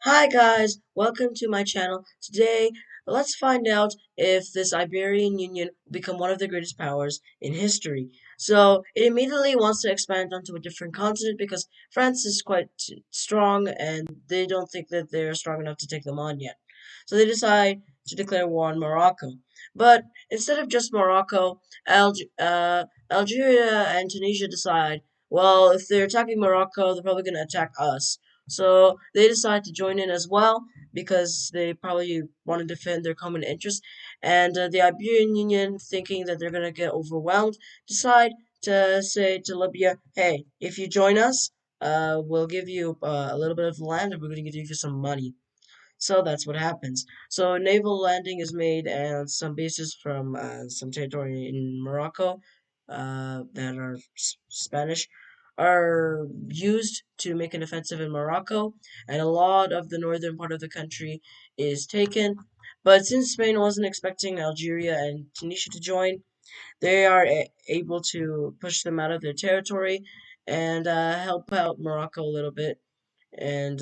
Hi guys, welcome to my channel. Today, let's find out if this Iberian Union will become one of the greatest powers in history. So, it immediately wants to expand onto a different continent because France is quite strong and they don't think that they're strong enough to take them on yet. So they decide to declare war on Morocco. But instead of just Morocco, Algeria and Tunisia decide, well, if they're attacking Morocco, they're probably going to attack us. So they decide to join in as well because they probably want to defend their common interests. And the Iberian Union, thinking that they're going to get overwhelmed, decide to say to Libya, hey, if you join us, we'll give you a little bit of land and we're going to give you some money. So that's what happens. So a naval landing is made, and some bases from some territory in Morocco that are Spanish are used to make an offensive in Morocco, and a lot of the northern part of the country is taken. But since Spain wasn't expecting Algeria and Tunisia to join, they are able to push them out of their territory and help out Morocco a little bit and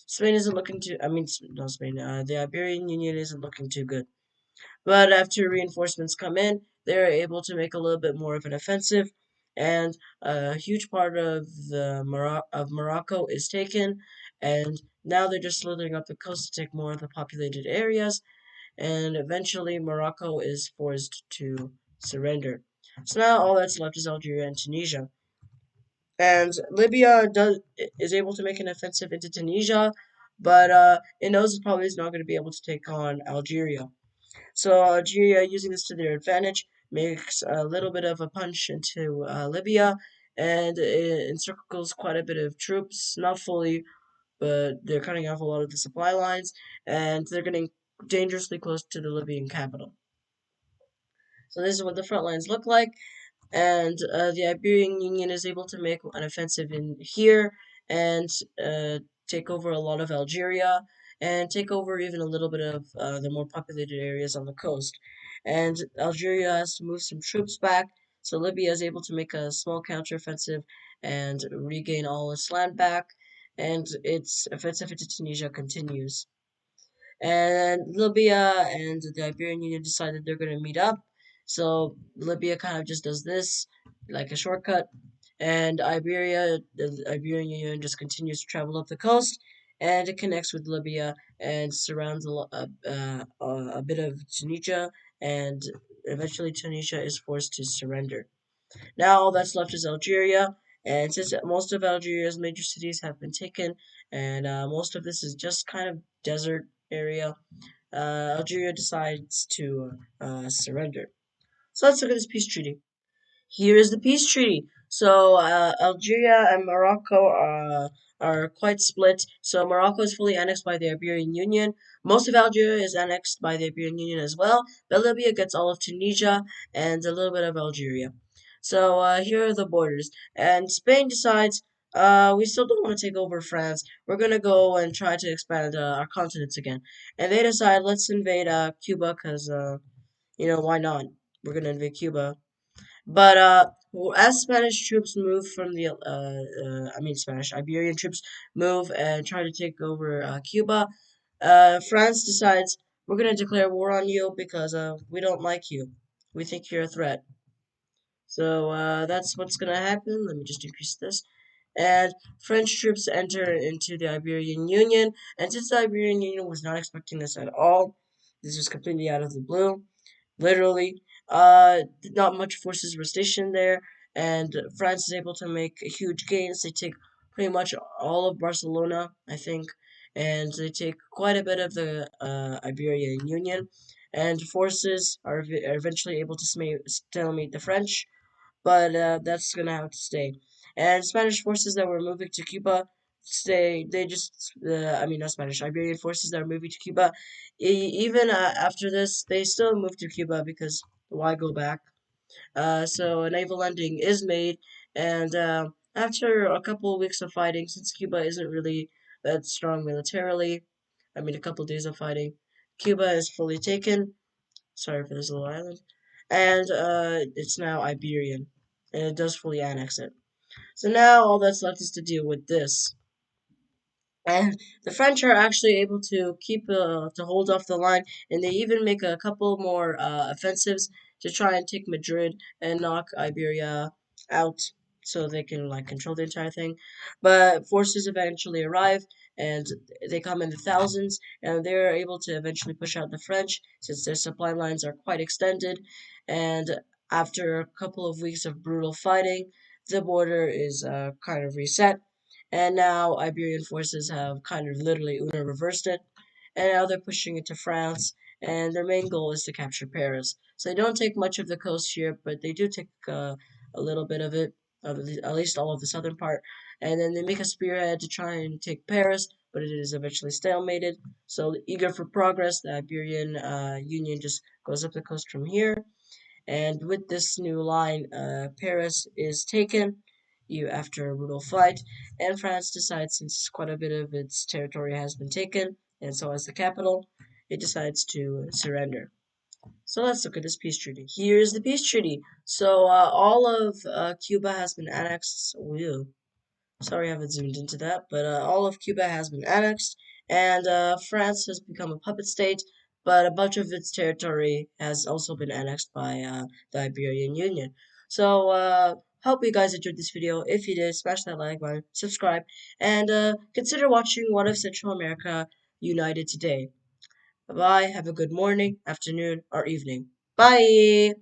Spain isn't looking too. Not Spain. The Iberian Union isn't looking too good. But after reinforcements come in, they're able to make a little bit more of an offensive, and a huge part of Morocco is taken, and now they're just slithering up the coast to take more of the populated areas, and eventually Morocco is forced to surrender. So now all that's left is Algeria and Tunisia. And Libya is able to make an offensive into Tunisia, but it knows it probably is not going to be able to take on Algeria. So Algeria, using this to their advantage, makes a little bit of a punch into Libya, and it encircles quite a bit of troops, not fully, but they're cutting off a lot of the supply lines, and they're getting dangerously close to the Libyan capital. So this is what the front lines look like, and the Iberian Union is able to make an offensive in here and uh, take over a lot of Algeria and take over even a little bit of the more populated areas on the coast. And Algeria has to move some troops back, so Libya is able to make a small counteroffensive and regain all its land back, and its offensive into Tunisia continues. And Libya and the Iberian Union decided they're going to meet up. So Libya kind of just does this, like a shortcut, and the Iberian Union just continues to travel up the coast, and it connects with Libya and surrounds a bit of Tunisia, and eventually Tunisia is forced to surrender. Now all that's left is Algeria, and since most of Algeria's major cities have been taken, and most of this is just kind of desert area, Algeria decides to surrender. So let's look at this peace treaty. Here is the peace treaty. So Algeria and Morocco are quite split. So Morocco is fully annexed by the Iberian Union. Most of Algeria is annexed by the Iberian Union as well. But Libya gets all of Tunisia and a little bit of Algeria. So here are the borders. And Spain decides, we still don't want to take over France. We're gonna go and try to expand our continents again. And they decide, let's invade Cuba, cause why not? We're gonna invade Cuba, but as Spanish troops move from Spanish Iberian troops move and try to take over Cuba, France decides we're gonna declare war on you because we don't like you. We think you're a threat. So that's what's gonna happen. Let me just increase this. And French troops enter into the Iberian Union, and since the Iberian Union was not expecting this at all, this was completely out of the blue literally. Not much forces were stationed there, and France is able to make huge gains. They take pretty much all of Barcelona, I think, and they take quite a bit of the Iberian Union. And forces are eventually able to stalemate the French, but that's gonna have to stay. And Spanish forces that were moving to Cuba stay. They just, not Spanish, Iberian forces that are moving to Cuba. Even after this, they still move to Cuba because why go back? So a naval landing is made, and after a couple of weeks of fighting, since Cuba isn't really that strong militarily, a couple of days of fighting, Cuba is fully taken. Sorry for this little island. And it's now Iberian, and it does fully annex it. So now all that's left is to deal with this. and the French are actually able to keep to hold off the line, and they even make a couple more offensives to try and take Madrid and knock Iberia out, so they can like control the entire thing. But forces eventually arrive, and they come in the thousands, and they're able to eventually push out the French since their supply lines are quite extended. And after a couple of weeks of brutal fighting, the border is kind of reset, and now Iberian forces have kind of literally Uno reversed it, and now they're pushing it to France, and their main goal is to capture Paris. So they don't take much of the coast here, but they do take a little bit of it, at least all of the southern part, and then they make a spearhead to try and take Paris, but it is eventually stalemated. So eager for progress, the Iberian Union just goes up the coast from here, and with this new line, Paris is taken you after a brutal fight, and France decides, since quite a bit of its territory has been taken, and so has the capital, it decides to surrender. So let's look at this peace treaty. Here's the peace treaty. So all of Cuba has been annexed. Whew. Sorry, I haven't zoomed into that, but all of Cuba has been annexed, and France has become a puppet state, but a bunch of its territory has also been annexed by the Iberian Union. So, hope you guys enjoyed this video. If you did, smash that like button, subscribe, and consider watching What If Central America United Today. Bye bye, have a good morning, afternoon, or evening. Bye!